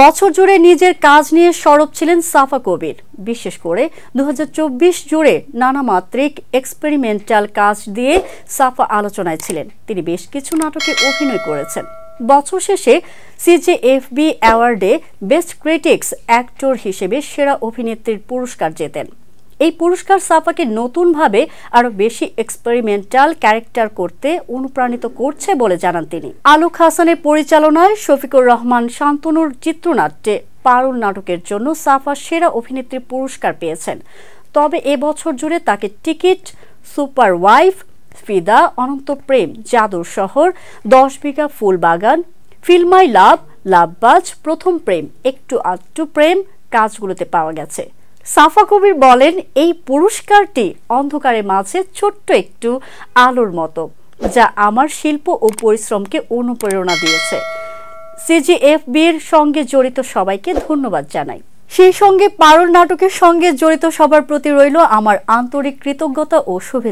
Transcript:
বছর জুড়ে নিজের কাজ নিয়ে সরব ছিলেন সাফা কবির। বিশেষ করে 2024 জুড়ে নানা মাত্রিক এক্সপেরিমেন্টাল কাজ দিয়ে সাফা আলোচনায় ছিলেন। তিনি বেশ কিছু নাটকে অভিনয় করেছেন। বছর শেষে সিজেএফবি অ্যাওয়ার্ডে বেস্ট ক্রিটিক্স অ্যাক্টর হিসেবে সেরা অভিনেত্রীর পুরস্কার জেতেন। এই পুরস্কার সাফাকে নতুনভাবে আরো বেশি এক্সপেরিমেন্টাল ক্যারেক্টার করতে অনুপ্রাণিত করছে বলে জানান তিনি। আলোক হাসানের পরিচালনায় শফিকুর রহমান শান্তনুর চিত্রনাট্যে পারুল নাটকের জন্য সাফা সেরা অভিনেত্রীর পুরস্কার পেয়েছেন। তবে এবছর জুড়ে তাকে টিকিট, সুপার ওয়াইফ, ফিদা, অনন্ত প্রেম, জাদুর শহর, 10 বিঘা ফুল বাগান, ফিল মাই লাভ, লাভবাজ, প্রথম প্রেম, একটু আধটু প্রেম কাজগুলোতে পাওয়া গেছে। সাফা কবির বলেন, এই পুরস্কারটি অন্ধকারের মাঝে ছোট্ট একটু আলোর মতো, যা আমার শিল্প ও পরিশ্রমকে অনুপ্রেরণা দিয়েছে। সিজিএফবির সঙ্গে জড়িত সবাইকে ধন্যবাদ জানাই। সেই সঙ্গে পারুল নাটকের সঙ্গে জড়িত সবার প্রতি রইল আমার আন্তরিক কৃতজ্ঞতা ও শুভেচ্ছা।